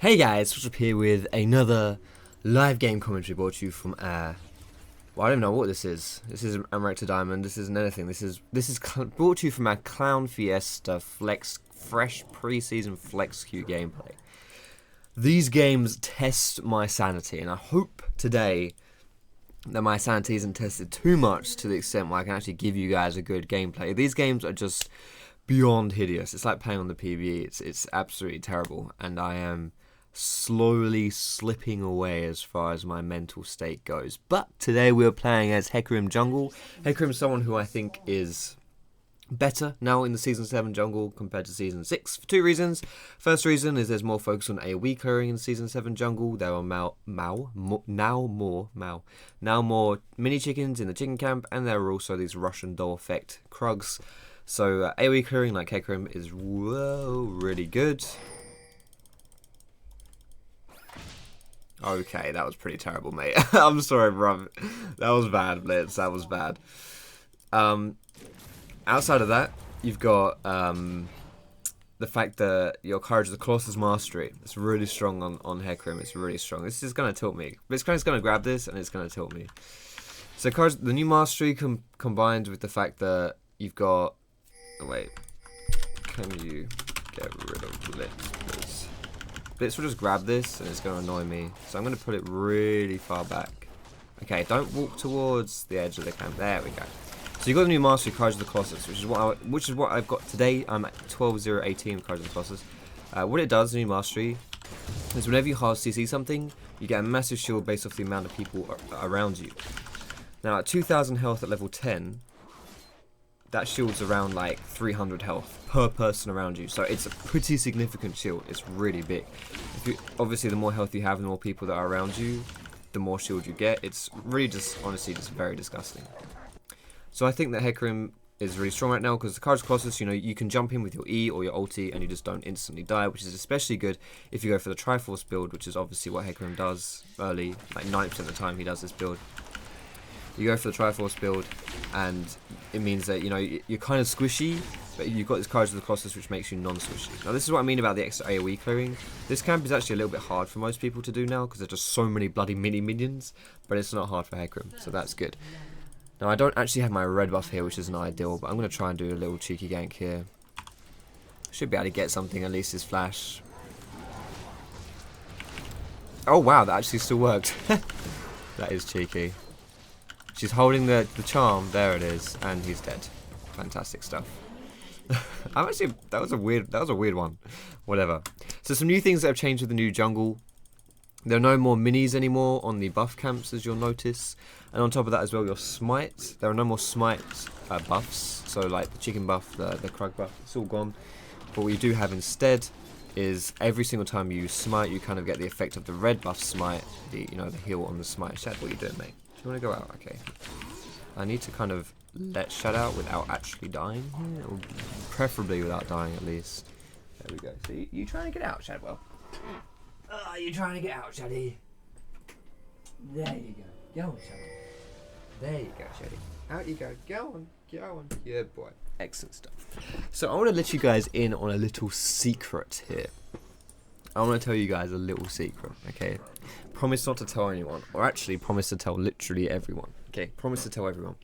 Hey guys, Foxdrop here with another live game commentary brought to you from well, I don't know what this is. This isn't Amaretto Diamond, this isn't anything. This is brought to you from our Clown Fiesta fresh pre-season Flex Q gameplay. These games test my sanity, and I hope today that my sanity isn't tested too much to the extent where I can actually give you guys a good gameplay. These games are just beyond hideous. It's like playing on the PvE. It's absolutely terrible, and I am slowly slipping away as far as my mental state goes. But today we're playing as Hecarim jungle. Hecarim is someone who I think is better now in the Season 7 jungle compared to Season 6 for two reasons. First reason is there's more focus on AoE clearing in Season 7 jungle. There are now more mini chickens in the chicken camp, and there are also these Russian doll effect Krugs. So AoE clearing like Hecarim is really good. Okay, that was pretty terrible, mate. I'm sorry, bro. That was bad, Blitz. That was bad. Outside of that, you've got the fact that your Courage of the Colossus Mastery. It's really strong on Hecarim. It's really strong. This is going to tilt me. Blitzcrank's going to grab this, and it's going to tilt me. So Courage, the new Mastery combined with the fact that you've got... Oh, wait. Can you get rid of Blitz, please? Blitz will just grab this and it's going to annoy me. So I'm going to put it really far back. Okay, don't walk towards the edge of the camp. There we go. So you've got the new Mastery, Courage of the Colossus, which is what I've got today. I'm at 12.018 Courage of the Colossus. What it does, the new Mastery, is whenever you hard CC something, you get a massive shield based off the amount of people around you. Now at 2,000 health at level 10, that shield's around like 300 health per person around you. So it's a pretty significant shield. It's really big. Obviously, the more health you have, the more people that are around you, the more shield you get. It's really just, honestly, just very disgusting. So I think that Hecarim is really strong right now because the Courage of Colossus, you know, you can jump in with your E or your ulti and you just don't instantly die, which is especially good if you go for the Triforce build, which is obviously what Hecarim does early, like 90% of the time he does this build. You go for the Triforce build, and it means that, you know, you're kind of squishy, but you've got this Courage of the Colossus, which makes you non-squishy. Now, this is what I mean about the extra AoE clearing. This camp is actually a little bit hard for most people to do now, because there's just so many bloody mini-minions, but it's not hard for Hecarim, so that's good. Now, I don't actually have my red buff here, which isn't ideal, but I'm going to try and do a little cheeky gank here. Should be able to get something, at least his flash. Oh, wow, that actually still worked. That is cheeky. She's holding the charm. There it is, and he's dead. Fantastic stuff. That was a weird one. Whatever. So some new things that have changed with the new jungle. There are no more minis anymore on the buff camps, as you'll notice. And on top of that as well, your smite. There are no more smite buffs. So like the chicken buff, the Krug buff, it's all gone. But what you do have instead is every single time you smite, you kind of get the effect of the red buff smite, the heal on the smite. Shad, what are you doing, mate? You want to go out? Okay. I need to kind of let Shad out without actually dying here, or preferably without dying at least. There we go. So you trying to get out, Shadwell? Oh, you trying to get out, Shaddy? There you go. Go on, Shaddy. There you go, Shaddy. Out you go. Go on. Go on. Yeah, boy. Excellent stuff. So I want to let you guys in on a little secret here. I want to tell you guys a little secret, okay? Promise not to tell anyone, or actually promise to tell literally everyone, okay? Promise to tell everyone.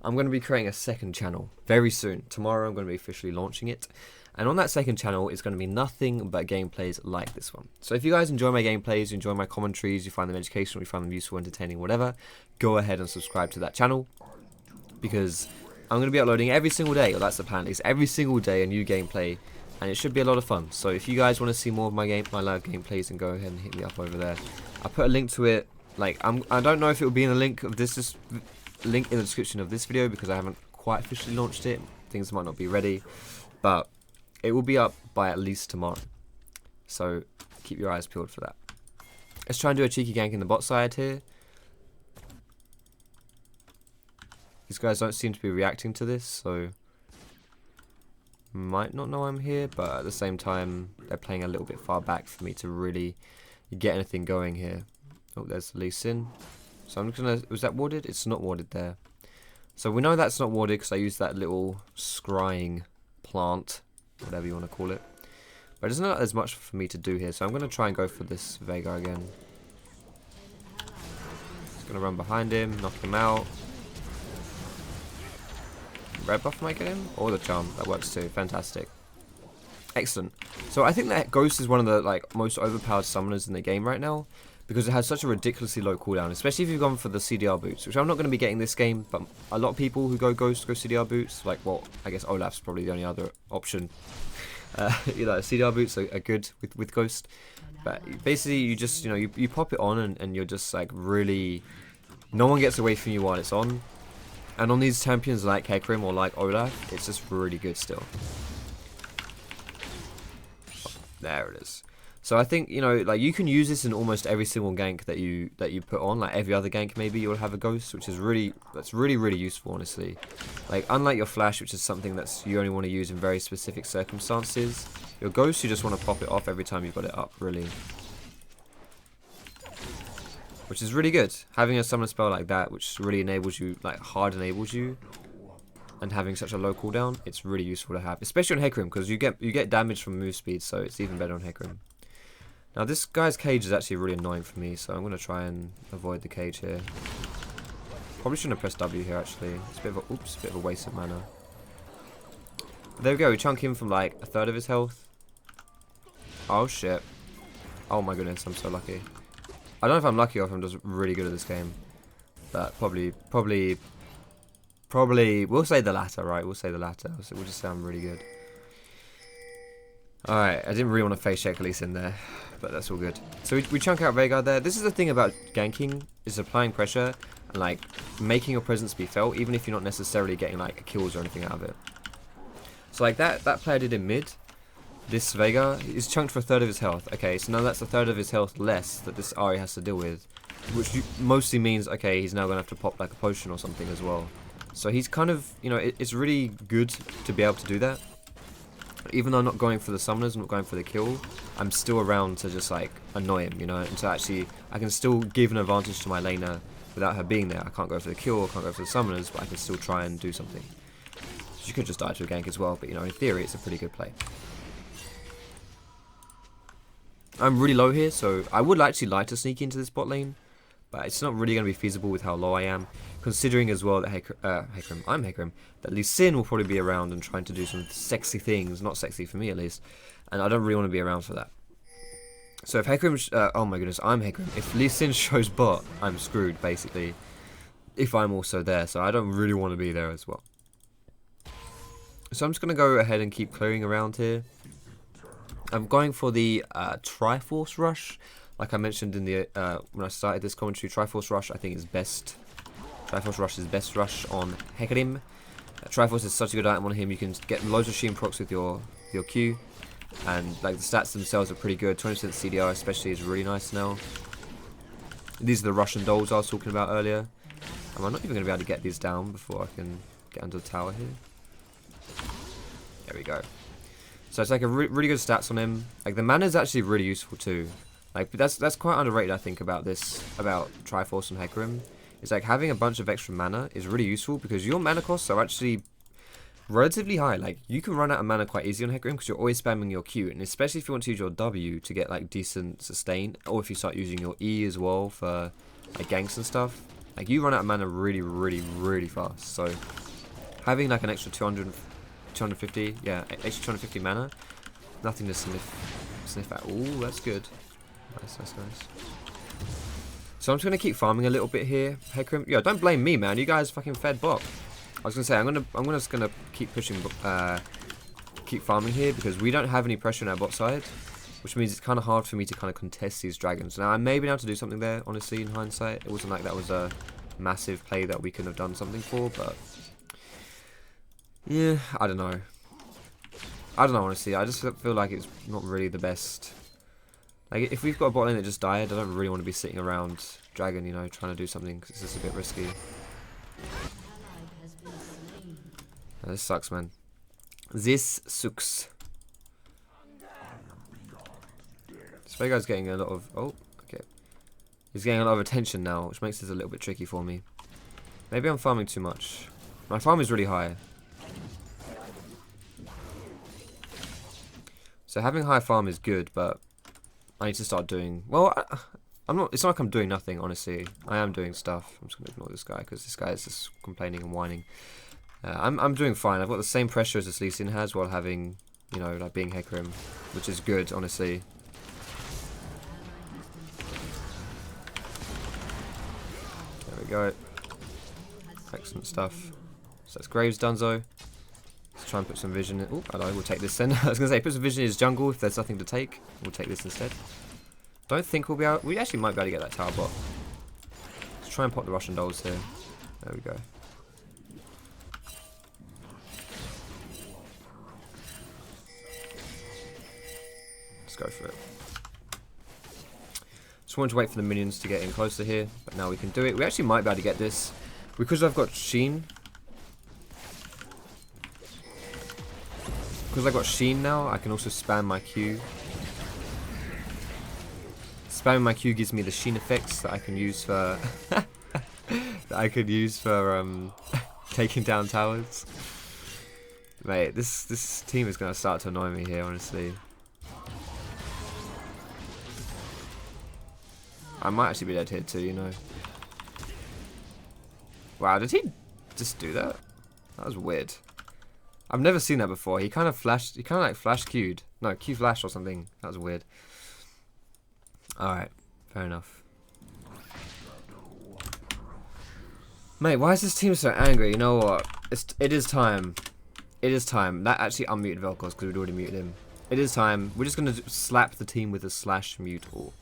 I'm going to be creating a second channel very soon. Tomorrow I'm going to be officially launching it. And on that second channel, it's going to be nothing but gameplays like this one. So if you guys enjoy my gameplays, you enjoy my commentaries, you find them educational, you find them useful, entertaining, whatever, go ahead and subscribe to that channel. Because I'm going to be uploading every single day, or that's the plan, at least every single day a new gameplay. And it should be a lot of fun. So if you guys want to see more of my live gameplays, then go ahead and hit me up over there. I'll put a link to it. Like I don't know if it will be in the link of this link in the description of this video, because I haven't quite officially launched it. Things might not be ready, but it will be up by at least tomorrow. So keep your eyes peeled for that. Let's try and do a cheeky gank in the bot side here. These guys don't seem to be reacting to this, so might not know I'm here, but at the same time they're playing a little bit far back for me to really get anything going here. Oh, there's Lee Sin. So I'm just gonna... Was that warded? It's not warded there. So we know that's not warded because I used that little scrying plant, whatever you want to call it. But there's not as much for me to do here, so I'm going to try and go for this Vega again. Just going to run behind him, knock him out. Red buff might get him, or the charm, that works too. Fantastic. Excellent. So I think that Ghost is one of the most overpowered summoners in the game right now, because it has such a ridiculously low cooldown, especially if you've gone for the CDR boots, which I'm not going to be getting this game, but a lot of people who go Ghost go CDR boots, like, well, I guess Olaf's probably the only other option. CDR boots are good with Ghost, but basically you just, you pop it on and you're just like really, no one gets away from you while it's on, and on these champions like Hecarim or like Olaf, it's just really good still. There it is. So I think, you can use this in almost every single gank that you put on. Like every other gank, maybe you'll have a Ghost, which is that's really useful, honestly. Like unlike your Flash, which is something you only want to use in very specific circumstances, your Ghost, you just want to pop it off every time you've got it up, really. Which is really good. Having a summon spell like that, which really enables you, hard enables you, and having such a low cooldown, it's really useful to have, especially on Hecarim, because you get damage from move speed, so it's even better on Hecarim. Now this guy's cage is actually really annoying for me, so I'm going to try and avoid the cage here. Probably shouldn't have pressed W here actually. It's a bit of a waste of mana. But there we go, we chunk him from like a third of his health. Oh shit. Oh my goodness, I'm so lucky. I don't know if I'm lucky or if I'm just really good at this game. But probably, we'll say the latter, right? We'll say the latter. So we'll just say I'm really good. Alright, I didn't really want to face check Lee Sin there, but that's all good. So we chunk out Veigar there. This is the thing about ganking, is applying pressure and making your presence be felt, even if you're not necessarily getting kills or anything out of it. So that player did in mid. This Veigar is chunked for a third of his health. Okay, so now that's a third of his health less that this Ahri has to deal with, which mostly means, okay, he's now going to have to pop a potion or something as well. So he's kind of, it's really good to be able to do that. Even though I'm not going for the summoners, I'm not going for the kill, I'm still around to just annoy him, and to actually, I can still give an advantage to my laner without her being there. I can't go for the kill, I can't go for the summoners, but I can still try and do something. She could just die to a gank as well, but in theory it's a pretty good play. I'm really low here, so I would actually like to sneak into this bot lane, but it's not really going to be feasible with how low I am, considering as well that Hecarim, that Lee Sin will probably be around and trying to do some sexy things, not sexy for me at least, and I don't really want to be around for that. So if Hecarim, oh my goodness, I'm Hecarim, if Lee Sin shows bot, I'm screwed basically, if I'm also there, so I don't really want to be there as well. So I'm just going to go ahead and keep clearing around here. I'm going for the Triforce Rush. Like I mentioned in the when I started this commentary, Triforce Rush I think is best. Triforce Rush is best rush on Hecarim. Triforce is such a good item on him. You can get loads of Sheen procs with your Q, and the stats themselves are pretty good. 20% CDR especially is really nice now. These are the Russian dolls I was talking about earlier. I'm not even going to be able to get these down before I can get under the tower here. There we go. So it's a really good stats on him. The mana is actually really useful too. But that's quite underrated, I think, about Triforce and Hecarim. It's having a bunch of extra mana is really useful because your mana costs are actually relatively high. You can run out of mana quite easy on Hecarim because you're always spamming your Q, and especially if you want to use your W to get decent sustain, or if you start using your E as well for ganks and stuff. You run out of mana really fast. So having an extra 250, yeah, extra 250 mana, nothing to sniff at. Ooh, that's good. Nice. So I'm just gonna keep farming a little bit here. Hecarim, yo, don't blame me, man. You guys fucking fed bot. I was gonna say I'm just gonna keep pushing, keep farming here because we don't have any pressure on our bot side, which means it's kind of hard for me to kind of contest these dragons. Now I may be able to do something there, honestly, in hindsight. It wasn't like that was a massive play that we couldn't have done something for, but yeah, I don't know, honestly. I just feel like it's not really the best. If we've got a bot lane that just died, I don't really want to be sitting around dragon, trying to do something, because it's just a bit risky. Oh, this sucks, man. This sucks. This guy's getting a lot of... Oh, okay. He's getting a lot of attention now, which makes this a little bit tricky for me. Maybe I'm farming too much. My farm is really high. So having high farm is good, but I need to start doing... Well, I'm not... It's not like I'm doing nothing, honestly. I am doing stuff. I'm just going to ignore this guy, because this guy is just complaining and whining. I'm doing fine. I've got the same pressure as this Lee Sin has while having, you know, like being Hecarim, which is good, honestly. There we go. Excellent stuff. So that's Graves Dunzo. Let's try and put some vision in. Oh, hello, we'll take this then. I was going to say, put some vision in his jungle if there's nothing to take. We'll take this instead. Don't think we'll be able... We actually might be able to get that tower bot. Let's try and pop the Russian dolls here. There we go. Let's go for it. Just wanted to wait for the minions to get in closer here, but now we can do it. We actually might be able to get this. Because I've got Sheen. Because I've got Sheen now, I can also spam my Q. Spamming my Q gives me the Sheen effects that I can use for... that I could use for taking down towers. Mate, this team is going to start to annoy me here, honestly. I might actually be dead here too, you know. Wow, did he just do that? That was weird. I've never seen that before. He kind of flashed, he kind of like flash Q'd. No, Q flash or something. That was weird. Alright, fair enough. Mate, why is this team so angry? You know what? It is time. It is time. That actually unmuted Vel'Koz because we'd already muted him. It is time. We're just going to slap the team with a slash mute all.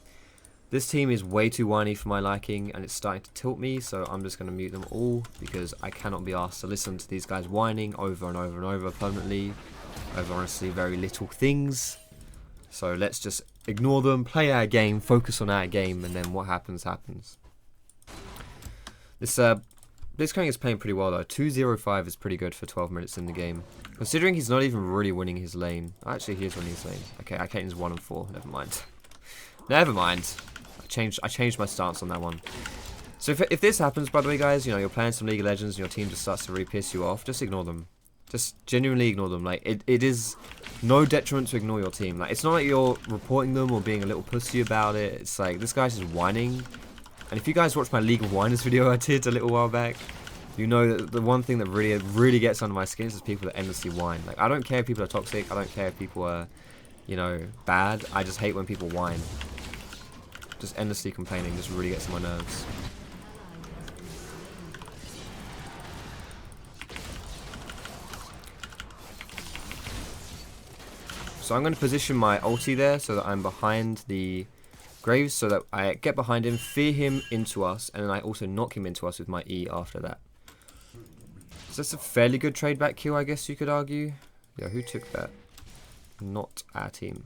This team is way too whiny for my liking and it's starting to tilt me, so I'm just going to mute them all because I cannot be asked to listen to these guys whining over and over and over permanently over honestly very little things. So let's just ignore them, play our game, focus on our game, and then what happens, happens. This Blitzcrank is playing pretty well though. 2-0-5 is pretty good for 12 minutes in the game. Considering he's not even really winning his lane. Actually, he is winning his lane. Okay, Ikaten's 1 and 4. Never mind. Never mind. I changed my stance on that one. So if this happens, by the way, guys, you know, you're playing some League of Legends and your team just starts to really piss you off, just ignore them. Just genuinely ignore them. Like, it is no detriment to ignore your team. Like, it's not like you're reporting them or being a little pussy about it. It's like, this guy's just whining. And if you guys watched my League of Whiners video I did a little while back, you know that the one thing that really gets under my skin is people that endlessly whine. Like, I don't care if people are toxic. I don't care if people are, you know, bad. I just hate when people whine. Just endlessly complaining just really gets on my nerves. So I'm going to position my ulti there so that I'm behind the Graves, so that I get behind him, fear him into us, and then I also knock him into us with my E after that. So that's a fairly good trade back kill, I guess you could argue. Yeah, who took that? Not our team.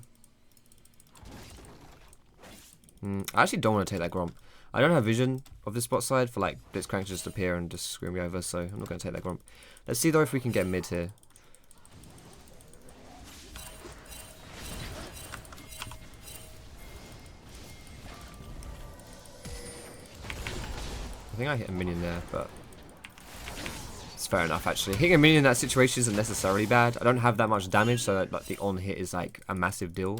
I actually don't want to take that Gromp. I don't have vision of this bot side for like Blitzcrank to just appear and just screw me over, so I'm not going to take that Gromp. Let's see though if we can get mid here. I think I hit a minion there, but it's fair enough actually. Hitting a minion in that situation isn't necessarily bad. I don't have that much damage, so that, like, the on hit is like a massive deal.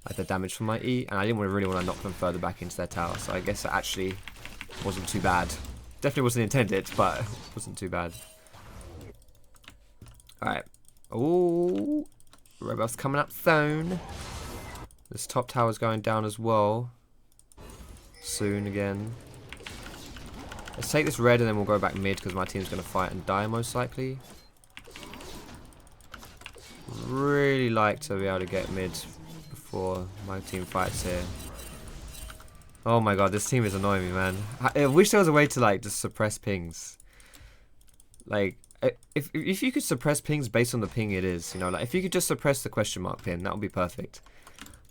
Like the damage from my E, and I didn't really want to knock them further back into their tower, so I guess it actually wasn't too bad. Definitely wasn't intended, but it wasn't too bad. Alright. Ooh, Robots coming up soon. This top tower's going down as well. Soon again. Let's take this red and then we'll go back mid because my team's going to fight and die most likely. Really like to be able to get mid before my team fights here. Oh my god, this team is annoying me, man. I wish there was a way to like just suppress pings. Like, if you could suppress pings based on the ping it is, you know, like if you could just suppress the question mark pin, that would be perfect.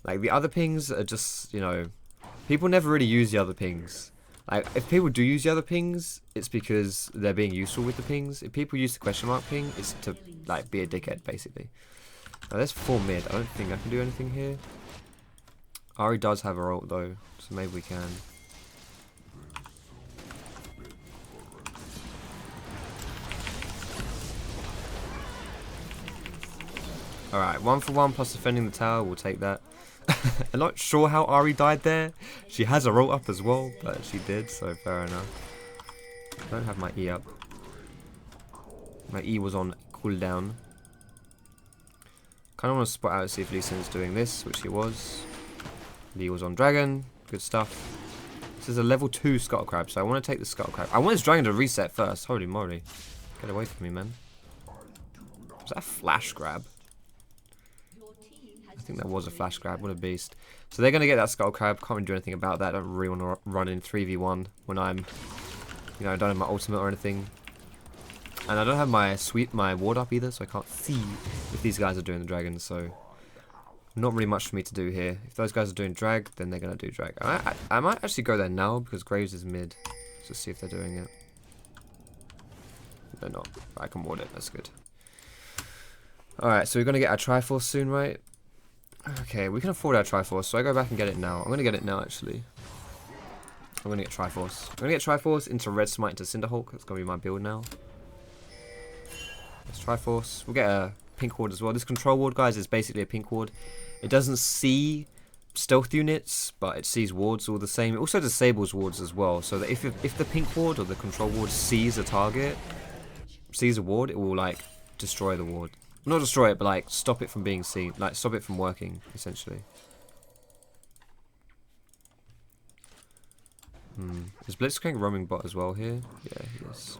Like the other pings are just, you know, people never really use the other pings. Like if people do use the other pings, it's because they're being useful with the pings. If people use the question mark ping, it's to like be a dickhead basically. Now there's 4 mid. I don't think I can do anything here. Ari does have her ult though, so maybe we can. Alright, 1-for-1 plus defending the tower, we'll take that. I'm not sure how Ahri died there. She has a roll up as well, but she did, so fair enough. I don't have my E up. My E was on cooldown. Kind of want to spot out and see if Lee Sin's doing this, which he was. Lee was on dragon, good stuff. This is a level 2 Scuttle Crab, so I want to take the Scuttle Crab. I want this dragon to reset first. Holy moly. Get away from me, man. Was that a flash grab? I think that was a flash grab. What a beast. So they're going to get that Scuttle Crab. Can't really do anything about that. I don't really want to run in 3v1 when I'm, you know, I don't have my ultimate or anything. And I don't have my ward up either, so I can't see if these guys are doing the dragon, so not really much for me to do here. If those guys are doing drag, then they're going to do drag. I might actually go there now, because Graves is mid. Just see if they're doing it. They're not. I can ward it, that's good. Alright, so we're going to get our Triforce soon, right? Okay, we can afford our Triforce, so I go back and get it now. I'm going to get it now, actually. I'm going to get Triforce. I'm going to get Triforce into Red Smite into Cinderhulk. That's going to be my build now. Let's Triforce. We'll get a pink ward as well. This control ward, guys, is basically a pink ward. It doesn't see stealth units, but it sees wards all the same. It also disables wards as well, so that if the pink ward or the control ward sees a target, sees a ward, it will like destroy the ward. Not destroy it, but like stop it from being seen, like stop it from working, essentially. Is Blitzcrank roaming bot as well here? Yeah, he is.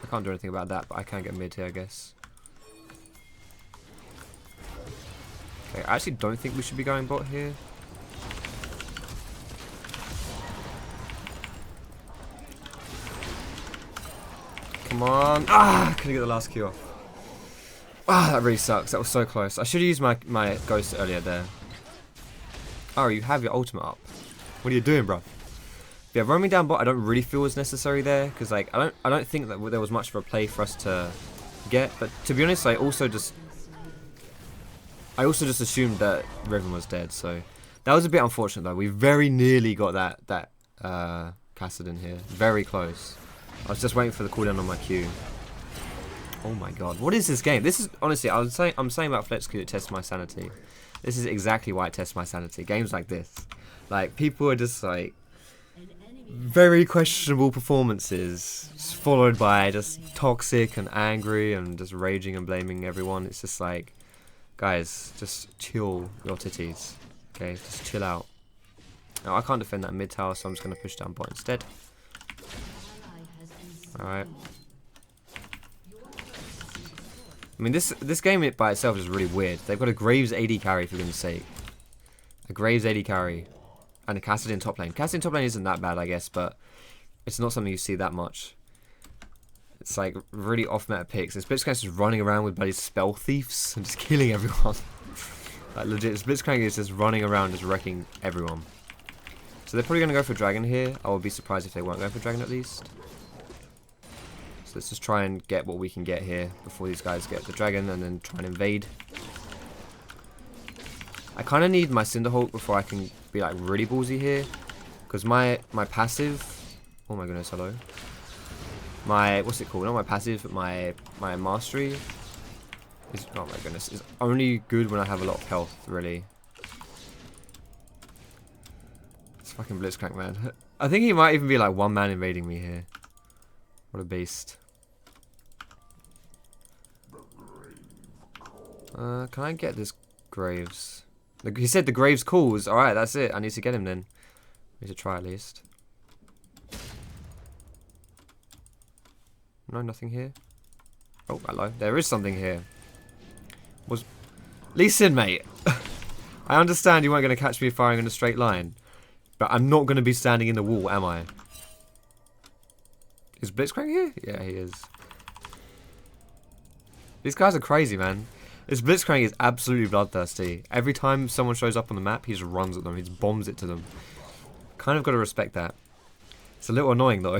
I can't do anything about that, but I can get mid here, I guess. Okay, I actually don't think we should be going bot here. Come on. Ah, couldn't get the last Q off. Ah, that really sucks. That was so close. I should have used my ghost earlier there. Oh, you have your ultimate up. What are you doing, bro? Yeah, roaming down bot I don't really feel is necessary there, because like I don't think that there was much of a play for us to get. But to be honest, I also just assumed that Riven was dead, so that was a bit unfortunate though. We very nearly got that Kassadin here, very close. I was just waiting for the cooldown on my Q. Oh my god, what is this game? This is honestly, I'm saying about Flex Q, it tests my sanity. This is exactly why it tests my sanity. Games like this, like people are just like. Very questionable performances, followed by just toxic and angry and just raging and blaming everyone. It's just like, guys, just chill your titties, okay? Just chill out. Now I can't defend that mid tower, so I'm just gonna push down bot instead. All right. I mean, this game by itself is really weird. They've got a Graves AD carry, for goodness sake. A Graves AD carry. And a Kassadin top lane. Kassadin top lane isn't that bad, I guess, but it's not something you see that much. It's like really off-meta picks. This Blitzcrank is running around with bloody spell thieves and just killing everyone. Like legit, this Blitzcrank is just running around, just wrecking everyone. So they're probably going to go for dragon here. I would be surprised if they weren't going for dragon at least. So let's just try and get what we can get here before these guys get the dragon and then try and invade. I kind of need my Cinderhulk before I can be like really ballsy here, because my passive, oh my goodness, hello, my, what's it called, not my passive, but my mastery is, oh my goodness, is only good when I have a lot of health, really. It's fucking Blitzcrank, man. I think he might even be like one man invading me here. What a beast. Can I get this Graves? He said the Graves calls. Alright, that's it. I need to get him then. I need to try at least. No, nothing here. Oh, hello. There is something here. Lee Sin, mate. I understand you weren't going to catch me firing in a straight line. But I'm not going to be standing in the wall, am I? Is Blitzcrank here? Yeah, he is. These guys are crazy, man. This Blitzcrank is absolutely bloodthirsty. Every time someone shows up on the map, he just runs at them. He just bombs it to them. Kind of got to respect that. It's a little annoying, though.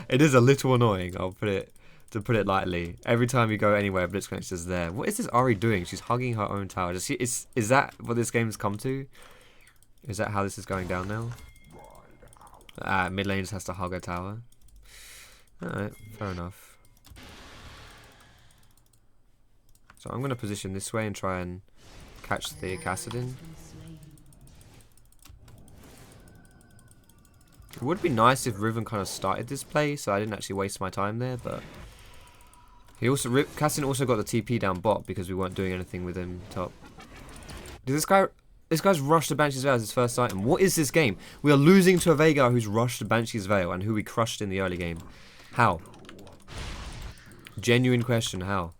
It is a little annoying, I'll put it lightly. Every time you go anywhere, Blitzcrank's just there. What is this Ahri doing? She's hugging her own tower. Is that what this game's come to? Is that how this is going down now? Mid lane just has to hug her tower. Alright, fair enough. So I'm going to position this way and try and catch the Hecarim. It would be nice if Riven kind of started this play, so I didn't actually waste my time there, but Hecarim also got the TP down bot because we weren't doing anything with him top. Did this guy's rushed the Banshee's Veil as his first item. What is this game? We are losing to a Veigar who's rushed the Banshee's Veil and who we crushed in the early game. How? Genuine question, how?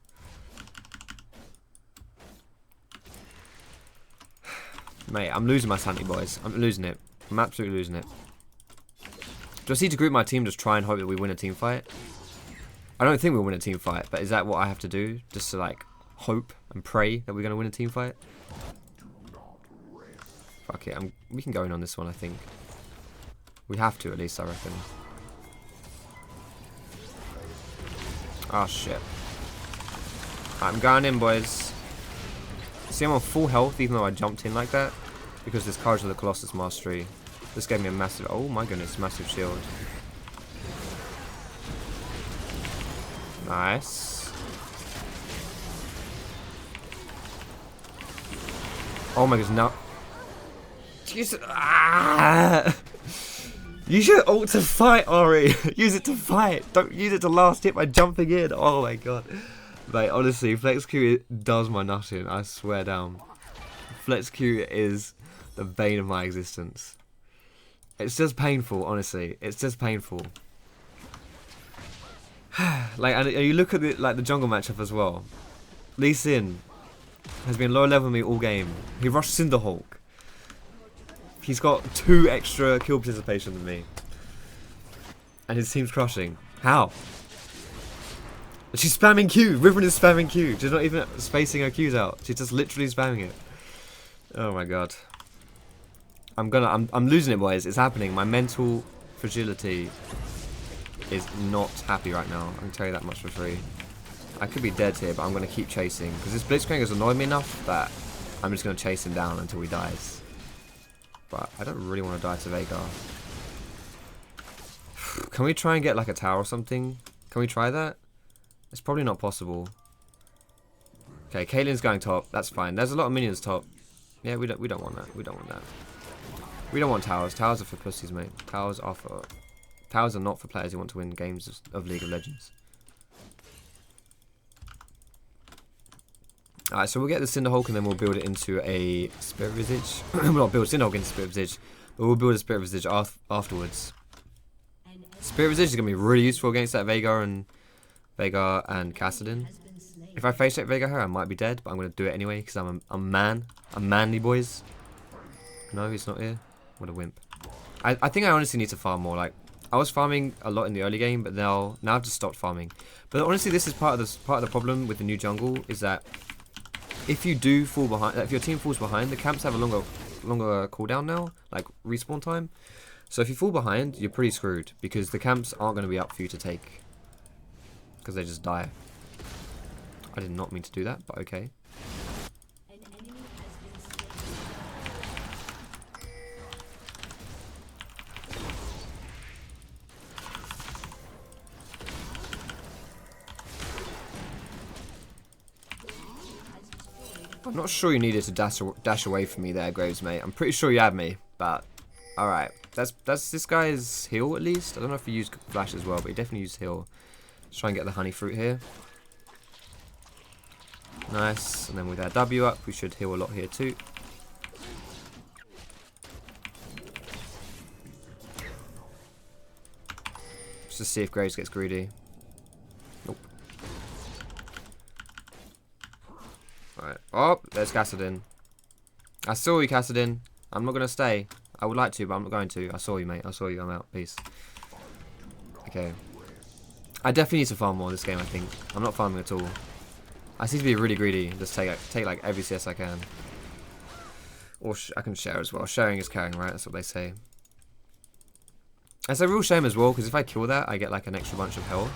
Mate, I'm losing my sanity, boys. I'm losing it. I'm absolutely losing it. Do I see to group my team, just try and hope that we win a team fight? I don't think we'll win a team fight, but is that what I have to do? Just to like hope and pray that we're going to win a team fight? Fuck it, we can go in on this one, I think. We have to, at least, I reckon. Oh shit. I'm going in, boys. See, I'm on full health even though I jumped in like that. Because this Courage of the Colossus Mastery. This gave me a massive... Oh my goodness, massive shield. Nice. Oh my goodness, now... Jesus. Ah! You should ult to fight, Ori. Use it to fight. Don't use it to last hit by jumping in. Oh my god. Mate, honestly, Flex Q does my nutting. I swear down. Flex Q is the bane of my existence. It's just painful, honestly. It's just painful. Like, and you look at the jungle matchup as well. Lee Sin has been lower level than me all game. He rushed Cinderhulk. He's got 2 extra kill participation than me. And his team's crushing. How? She's spamming Q. Riven is spamming Q. She's not even spacing her Qs out. She's just literally spamming it. Oh my god. I'm losing it, boys. It's happening. My mental fragility is not happy right now. I can tell you that much for free. I could be dead here, but I'm going to keep chasing. Because this Blitzcrank has annoyed me enough that I'm just going to chase him down until he dies. But I don't really want to die to Veigar. Can we try and get like a tower or something? Can we try that? It's probably not possible. Okay, Caitlyn's going top. That's fine. There's a lot of minions top. Yeah, we don't want that. We don't want that. We don't want towers. Towers are for pussies, mate. Towers are not for players who want to win games of League of Legends. Alright, so we'll get the Cinderhulk and then we'll build it into a Spirit Visage. We'll not build Cinderhulk into Spirit Visage, but we'll build a Spirit Visage afterwards. Spirit Visage is going to be really useful against that Veigar and Kassadin. If I face check Veigar here, I might be dead, but I'm going to do it anyway because I'm a man. I'm manly, boys. No, he's not here. What a wimp. I think I honestly need to farm more. Like, I was farming a lot in the early game, but now I've just stopped farming. But honestly, this is part of the problem with the new jungle is that if you do fall behind, if your team falls behind, the camps have a longer cooldown now, like respawn time. So if you fall behind, you're pretty screwed because the camps aren't going to be up for you to take because they just die. I did not mean to do that, but okay. I'm not sure you needed to dash away from me there, Graves, mate. I'm pretty sure you had me, but alright. That's this guy's heal at least. I don't know if he used flash as well, but he definitely used heal. Let's try and get the honey fruit here. Nice. And then with our W up, we should heal a lot here too. Let's just see if Graves gets greedy. Nope. Alright. Oh, there's Kassadin. I saw you, Kassadin. I'm not going to stay. I would like to, but I'm not going to. I saw you, mate. I saw you. I'm out. Peace. Okay. I definitely need to farm more this game, I think. I'm not farming at all. I seem to be really greedy and just take like every CS I can. Or I can share as well. Sharing is caring, right? That's what they say. It's a real shame as well, because if I kill that, I get like an extra bunch of health.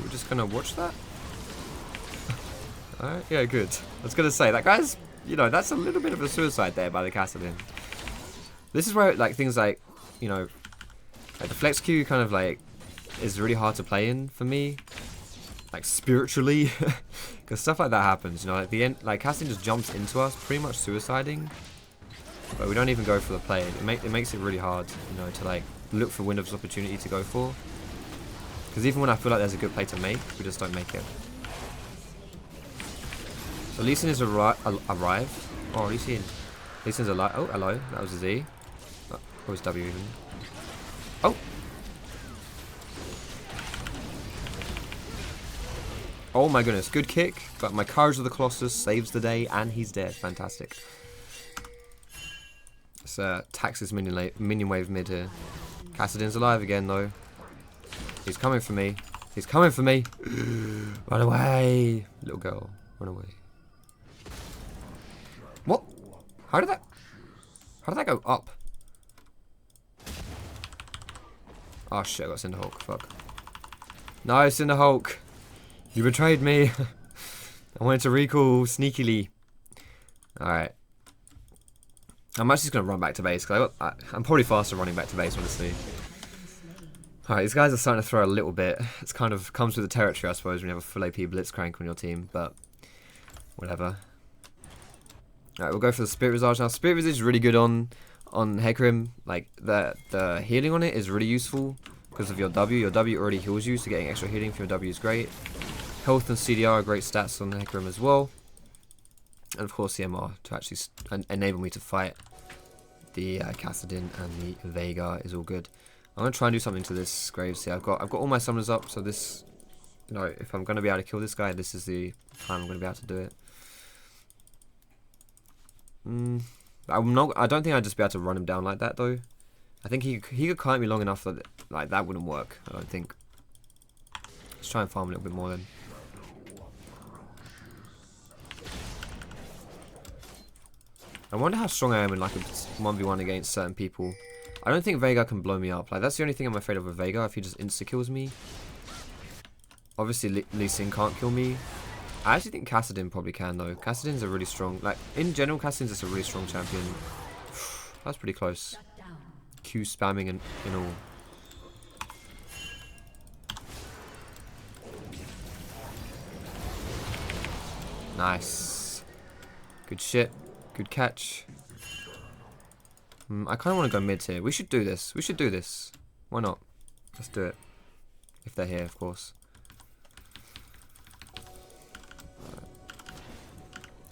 We're just going to watch that? Alright, yeah, good. I was going to say, that guy's, you know, that's a little bit of a suicide there by the Kassadin. This is where, like, things like, you know, like the flex Q kind of, like, is really hard to play in for me. like spiritually, because stuff like that happens. You know, at the end, like Casting just jumps into us, pretty much suiciding, but we don't even go for the play. It makes it really hard, you know, to like look for windows of opportunity to go for. Because even when I feel like there's a good play to make, we just don't make it. So Lee Sin is arrive. Oh, Lee Sin's alive. Oh, hello. That was a Z. Oh, or was W even? Oh. Oh my goodness, good kick, but my Courage of the Colossus saves the day, and he's dead. Fantastic. It's taxes minion wave mid here. Kassadin's alive again though. He's coming for me. He's coming for me. Run away, little girl. Run away. What? How did that go up? Oh shit, I got Cinder Hulk. Fuck. No, Cinder Hulk. You betrayed me. I wanted to recall sneakily. Alright. I'm actually just going to run back to base, because I'm probably faster running back to base, honestly. Alright, these guys are starting to throw a little bit. It's kind of comes with the territory, I suppose, when you have a full AP Blitzcrank on your team, but whatever. Alright, we'll go for the Spirit Visage now. Spirit Visage is really good on Hecarim. Like, the healing on it is really useful because of your W. Your W already heals you, so getting extra healing from your W is great. Health and CDR are great stats on Hecarim as well. And of course the MR to actually enable me to fight the Kassadin and the Veigar is all good. I'm going to try and do something to this Graves here. I've got all my summoners up, so this, you know, if I'm going to be able to kill this guy, this is the time I'm going to be able to do it. I don't think I'd just be able to run him down like that though. I think he could kite me long enough that like that wouldn't work. I don't think. Let's try and farm a little bit more then. I wonder how strong I am in like a 1v1 against certain people. I don't think Veigar can blow me up. Like that's the only thing I'm afraid of with Veigar, if he just insta-kills me. Obviously Lee Sin can't kill me. I actually think Kassadin probably can though. Kassadin's a really strong, like in general Kassadin's just a really strong champion. That's pretty close. Q spamming and all. Nice. Good shit. Good catch. I kind of want to go mid here. We should do this. We should do this. Why not? Let's do it. If they're here, of course.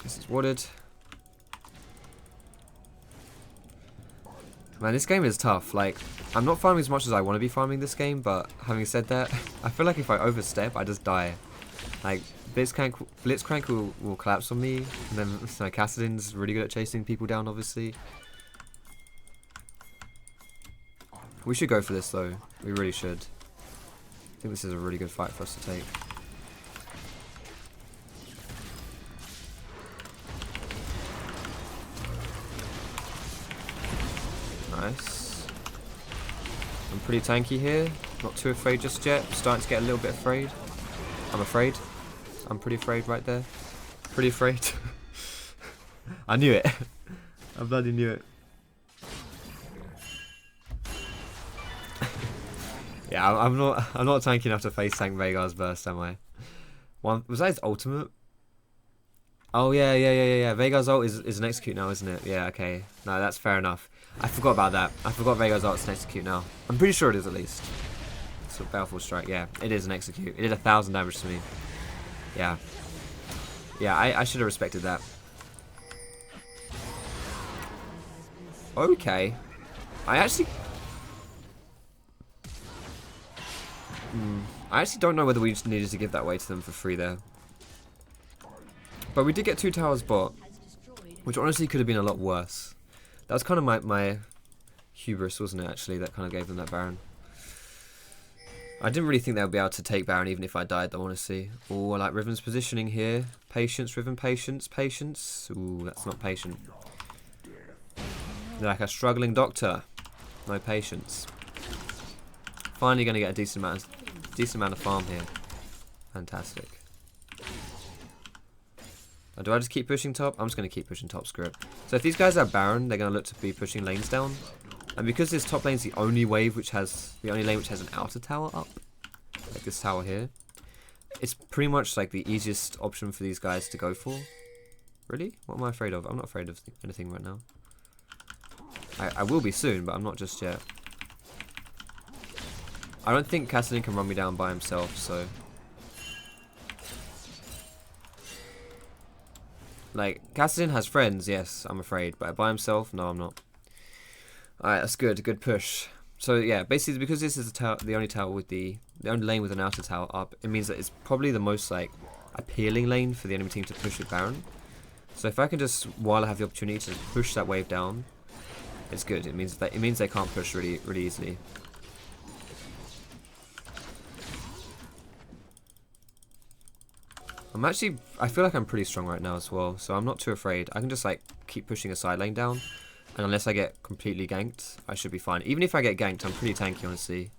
This is watered. Man, this game is tough. Like, I'm not farming as much as I want to be farming this game, but having said that, I feel like if I overstep, I just die. Like, Blitzcrank will collapse on me, and then Kassadin's really good at chasing people down, obviously. We should go for this, though. We really should. I think this is a really good fight for us to take. Nice. I'm pretty tanky here. Not too afraid just yet. Starting to get a little bit afraid. I'm afraid. I'm pretty afraid right there. Pretty afraid. I knew it. I bloody knew it. Yeah, I'm not tanky enough to face tank Veigar's burst, am I? Was that his ultimate? Oh yeah. Veigar's ult is an execute now, isn't it? Yeah, okay. No, that's fair enough. I forgot about that. I forgot Veigar's ult is an execute now. I'm pretty sure it is at least. So Baleful Strike, yeah. It is an execute. It did 1,000 damage to me. Yeah. Yeah, I should have respected that. Okay. I actually don't know whether we just needed to give that away to them for free there. But we did get 2 towers bot, which honestly could have been a lot worse. That was kind of my hubris, wasn't it, actually, that kind of gave them that Baron. I didn't really think they would be able to take Baron even if I died, though, honestly. Oh, I like Riven's positioning here. Patience, Riven, patience, patience. Ooh, that's not patient. They're like a struggling doctor. No patience. Finally going to get a decent amount of farm here. Fantastic. Do I just keep pushing top? I'm just going to keep pushing top, screw it. So if these guys are Baron, they're going to look to be pushing lanes down. And because this top lane's the only lane which has an outer tower up, like this tower here, It's pretty much like the easiest option for these guys to go for. Really? What am I afraid of? I'm not afraid of anything right now. I will be soon, but I'm not just yet. I don't think Kassadin can run me down by himself, so... Like, Kassadin has friends, yes, I'm afraid. But by himself, no, I'm not. Alright, that's good. Good push. So, yeah, basically, because this is the only tower with the only lane with an outer tower up, it means that it's probably the most, like, appealing lane for the enemy team to push with Baron. So if I can just, while I have the opportunity to push that wave down, it's good. It means they can't push really easily. I feel like I'm pretty strong right now as well, so I'm not too afraid. I can just like keep pushing a side lane down, and unless I get completely ganked, I should be fine. Even if I get ganked, I'm pretty tanky honestly,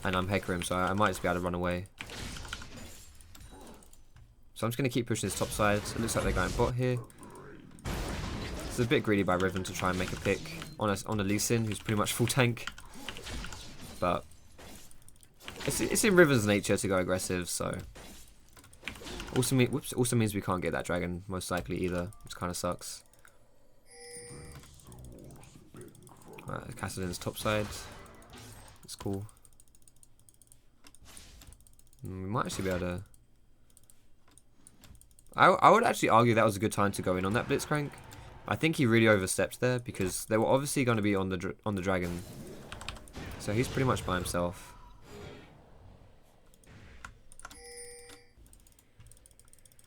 and I'm Hecarim, so I might just be able to run away. So I'm just going to keep pushing this top side. It looks like they're going bot here. It's a bit greedy by Riven to try and make a pick on a Lee Sin, who's pretty much full tank. But it's in Riven's nature to go aggressive, so... Also means we can't get that dragon, most likely, either, which kind of sucks. Alright, Kassadin's top side. That's cool. We might actually be able to... I would actually argue that was a good time to go in on that Blitzcrank. I think he really overstepped there, because they were obviously going to be on the dragon. So he's pretty much by himself.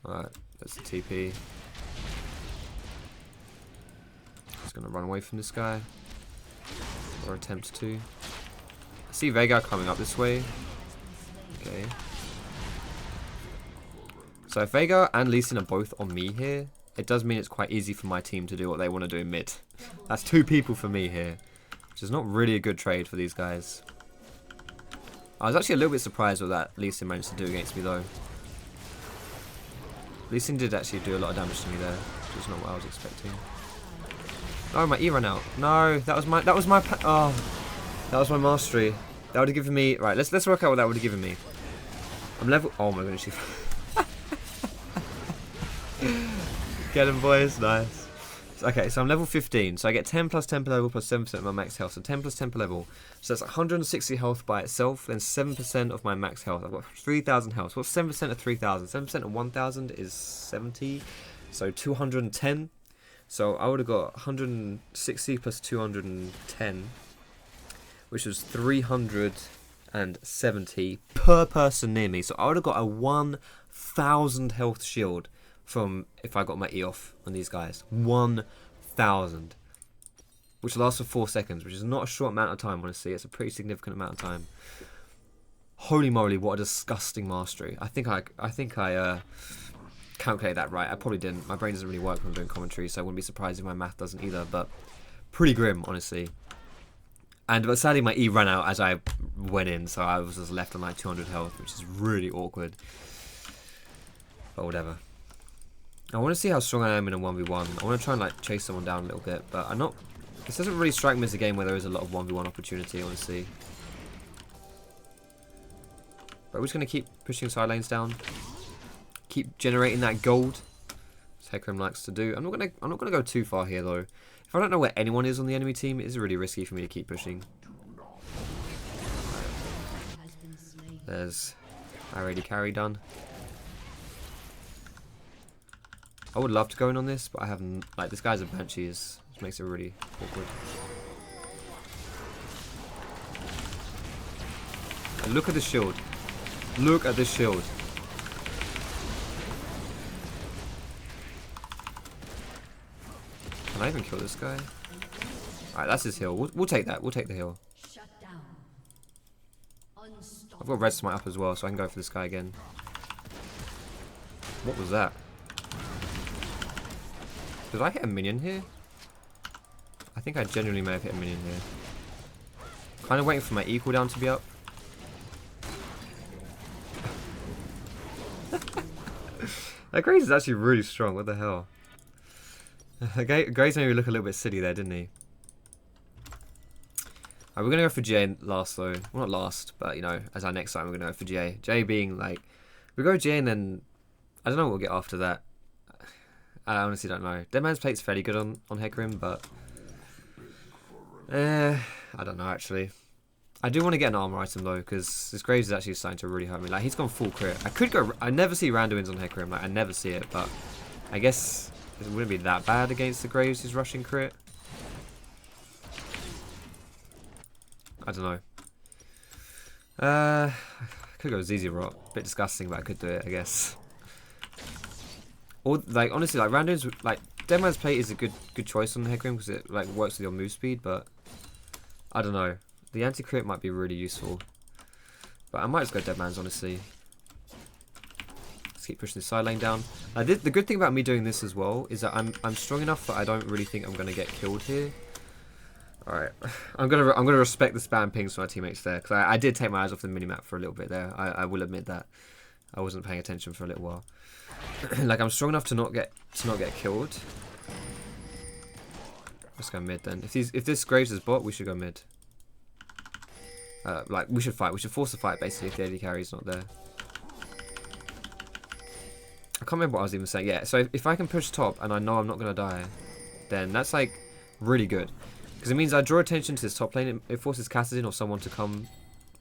Alright, that's the TP. Just gonna run away from this guy. Or attempt to. I see Veigar coming up this way. Okay. So if Veigar and Lee Sin are both on me here, it does mean it's quite easy for my team to do what they want to do in mid. That's 2 people for me here. Which is not really a good trade for these guys. I was actually a little bit surprised with that Lee Sin managed to do against me though. Lee Sin did actually do a lot of damage to me there, which is not what I was expecting. Oh, my E ran out. No, that was my mastery. That would have given me, right, let's work out what that would have given me. I'm level, oh my goodness. Get him, boys, nice. Okay, so I'm level 15, so I get 10 plus 10 per level plus 7% of my max health, so 10 plus 10 per level. So that's 160 health by itself, then 7% of my max health. I've got 3,000 health. What's 7% of 3,000? 7% of 1,000 is 70, so 210. So I would have got 160 plus 210, which was 370 per person near me. So I would have got a 1,000 health shield from if I got my E off on these guys. 1,000. Which lasts for 4 seconds, which is not a short amount of time, honestly. It's a pretty significant amount of time. Holy moly, what a disgusting mastery. I think I calculated that right. I probably didn't. My brain doesn't really work when I'm doing commentary, so I wouldn't be surprised if my math doesn't either, but pretty grim, honestly. But sadly my E ran out as I went in, so I was just left on like 200 health, which is really awkward. But whatever. I want to see how strong I am in a 1v1. I want to try and like chase someone down a little bit, but I'm not... This doesn't really strike me as a game where there is a lot of 1v1 opportunity, honestly. But we're just going to keep pushing side lanes down. Keep generating that gold, as Hecarim likes to do. I'm not gonna go too far here though. If I don't know where anyone is on the enemy team, it is really risky for me to keep pushing. There's already carry done. I would love to go in on this, but I haven't. Like, this guy's a banshee, which makes it really awkward. And look at this shield. Look at this shield. Can I even kill this guy? Alright, that's his heal. We'll take that. We'll take the heal. I've got red smite up as well, so I can go for this guy again. What was that? Did I hit a minion here? I think I genuinely may have hit a minion here. Kind of waiting for my E cooldown to be up. That Graze is actually really strong. What the hell? Graze made me look a little bit silly there, didn't he? Alright, we're going to go for GA last though. Well, not last, but you know, as our next time we're going to go for GA. GA being like We go GA and then I don't know what we'll get after that. I honestly don't know. Dead Man's Plate's fairly good on Hecarim, but I don't know actually. I do want to get an armor item though, because this Graves is actually starting to really hurt me. Like, he's gone full crit. I could go. I never see rando wins on Hecarim. Like, I never see it, but I guess it wouldn't be that bad against the Graves who's rushing crit. I don't know. I could go ZZ Rot. Bit disgusting, but I could do it, I guess. Or like honestly, like randoms, like Dead Man's Plate is a good choice on the Hecarim because it like works with your move speed, but I don't know. The anti-crit might be really useful, but I might just go Dead Man's honestly. Let's keep pushing the side lane down. The good thing about me doing this as well is that I'm strong enough that I don't really think I'm gonna get killed here. All right, I'm gonna respect the spam pings from my teammates there because I did take my eyes off the minimap for a little bit there. I will admit that I wasn't paying attention for a little while. Like, I'm strong enough to not get killed. Let's go mid then. If this Graves is bot, we should go mid. Like, we should fight. We should force a fight, basically, if the AD carry is not there. I can't remember what I was even saying. Yeah, so if I can push top and I know I'm not going to die, then that's, like, really good. Because it means I draw attention to this top lane. It forces Kassadin or someone to come,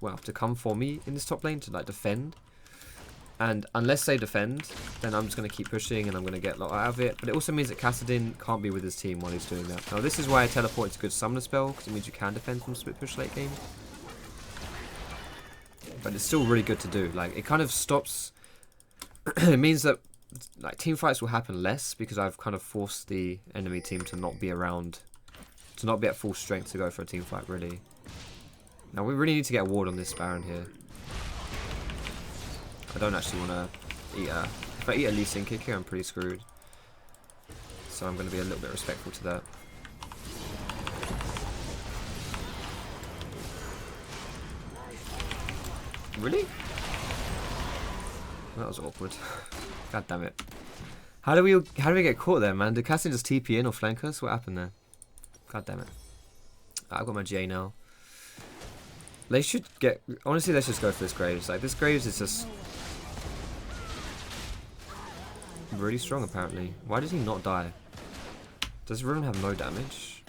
well, to come for me in this top lane to, like, defend. And unless they defend, then I'm just going to keep pushing and I'm going to get a lot out of it. But it also means that Kassadin can't be with his team while he's doing that. Now, this is why I teleport is a good summoner spell, because it means you can defend from split push late game. But it's still really good to do. Like, it kind of stops... it means that like team fights will happen less because I've kind of forced the enemy team to not be around, to not be at full strength to go for a team fight, really. Now, we really need to get a ward on this Baron here. I don't actually want to eat a... If I eat a Lee Sin kick here, I'm pretty screwed. So I'm going to be a little bit respectful to that. Really? That was awkward. God damn it. How do we get caught there, man? Did Cassie just TP in or flank us? What happened there? God damn it. I've got my GA now. They should get... Honestly, let's just go for this Graves. Like, this Graves is just... really strong, apparently. Why did he not die? Does Riven have no damage?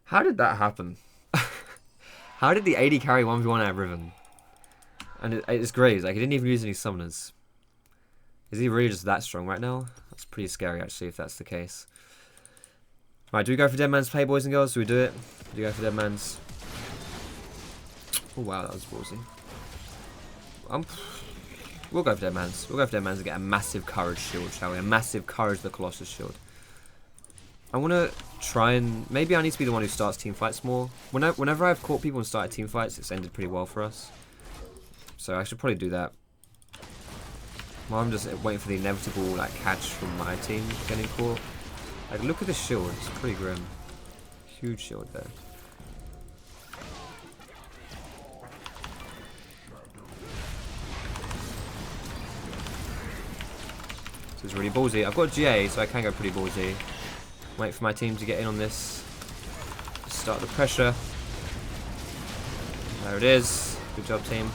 How did that happen? How did the AD carry 1v1 at Riven? And it's Graves, like, he didn't even use any summoners. Is he really just that strong right now? That's pretty scary, actually, if that's the case. Right, do we go for Dead Man's Play, boys and girls? Do we do it? Do we go for Dead Man's? Oh, wow, that was ballsy. We'll go for Dead Man's. We'll go for Dead Man's and get a massive Courage shield, shall we? A massive Courage the Colossus shield. I want to try and... Maybe I need to be the one who starts team fights more. Whenever I've caught people and started team fights, it's ended pretty well for us. So I should probably do that. Well, I'm just waiting for the inevitable like catch from my team getting caught. Like, look at this shield. It's pretty grim. Huge shield there. This is really ballsy. I've got GA, so I can go pretty ballsy. Wait for my team to get in on this. Start the pressure. There it is. Good job, team.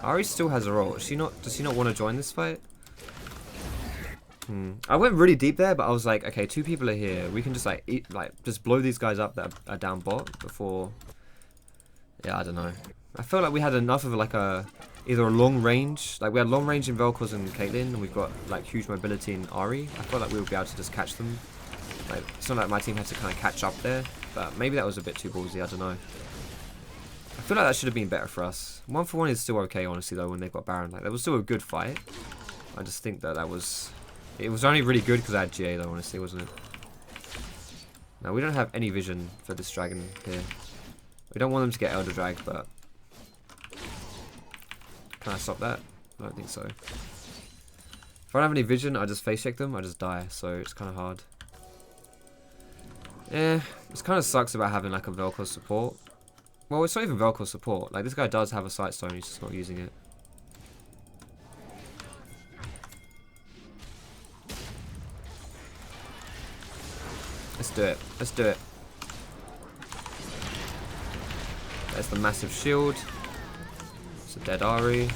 Ari still has a role. Does she not want to join this fight? I went really deep there, but I was like, okay, 2 people are here. We can just just blow these guys up that are down bot before. Yeah, I don't know. I felt like we had enough of like either a long range, like we had long range in Vel'Koz and Caitlyn, and we've got like huge mobility in Ari. I felt like we would be able to just catch them. Like, it's not like my team had to kind of catch up there, but maybe that was a bit too ballsy. I don't know. I feel like that should have been better for us. 1-for-1 is still okay, honestly, though, when they've got Baron. Like, that was still a good fight. I just think that was... It was only really good because I had GA, though, honestly, wasn't it? Now, we don't have any vision for this dragon here. We don't want them to get Elder Drag, but... Can I stop that? I don't think so. If I don't have any vision, I just face check them, I just die, so it's kind of hard. Yeah, it kind of sucks about having, like, a Vel'Koz support. Well, it's not even Vel'Koz support. Like, this guy does have a sight stone, he's just not using it. Let's do it. Let's do it. There's the massive shield. It's a dead Ari.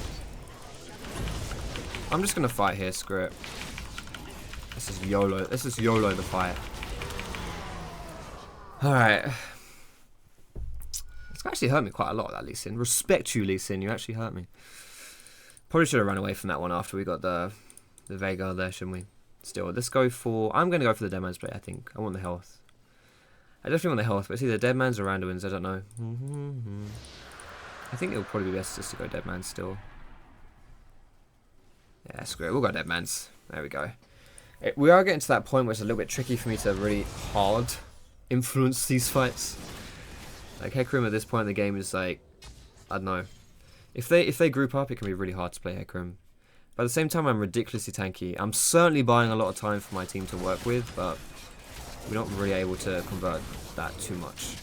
I'm just gonna fight here, screw it. This is YOLO. This is YOLO the fight. Alright. It's actually hurt me quite a lot, that Lee Sin. Respect you, Lee Sin. You actually hurt me. Probably should have run away from that one after we got the Veigar there, shouldn't we? Still, let's go for... I'm going to go for the Dead Man's Blade, I think. I want the health. I definitely want the health, but it's either Dead Man's or Randuin's, I don't know. I think it'll probably be best just to go Dead Man's still. Yeah, screw it. We'll go Dead Man's. There we go. We are getting to that point where it's a little bit tricky for me to really hard influence these fights. Like, Hecarim at this point in the game is like... I don't know. If they group up, it can be really hard to play Hecarim. But at the same time, I'm ridiculously tanky. I'm certainly buying a lot of time for my team to work with, but we're not really able to convert that too much.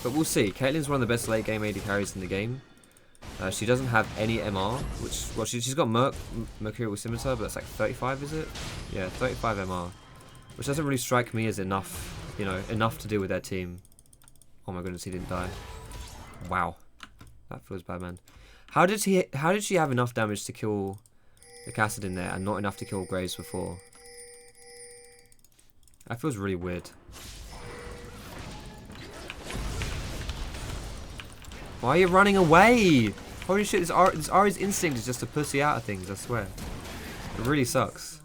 But we'll see. Caitlyn's one of the best late game AD carries in the game. She doesn't have any MR, which, well, she's got Mercurial Scimitar, but that's like 35, is it? Yeah, 35 MR, which doesn't really strike me as enough, you know, enough to deal with their team. Oh my goodness, he didn't die. Wow, that feels bad, man. How did she have enough damage to kill the Cassidin there and not enough to kill Graves before? That feels really weird. Why are you running away? Holy shit, this Ari's instinct is just to pussy out of things, I swear. It really sucks.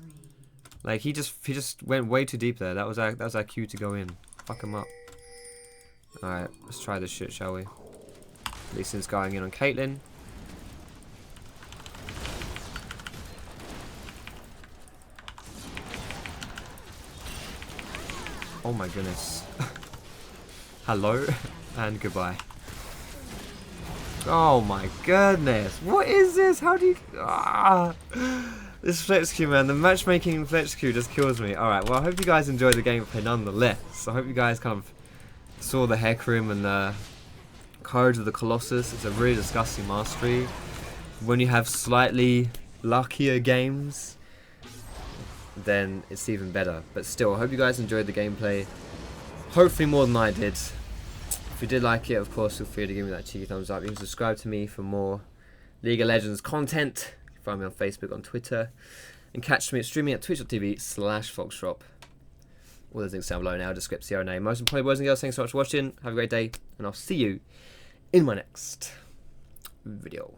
Like, he just went way too deep there. That was our cue to go in. Fuck him up. Alright, let's try this shit, shall we? Lee Sin's going in on Caitlyn. Oh my goodness. Hello and goodbye. Oh my goodness. What is this? How do you... Ah. This flex queue, man. The matchmaking flex queue just kills me. Alright, well, I hope you guys enjoyed the gameplay nonetheless. I hope you guys kind of saw the Hecarim and the Courage of the Colossus. It's a really disgusting mastery. When you have slightly luckier games, then it's even better. But still, I hope you guys enjoyed the gameplay. Hopefully more than I did. If you did like it, of course, feel free to give me that cheeky thumbs up. You can subscribe to me for more League of Legends content. You can find me on Facebook, on Twitter, and catch me streaming at twitch.tv/Foxdrop. All those links down below now, description, CRNA. Most importantly, boys and girls, thanks so much for watching. Have a great day, and I'll see you in my next video.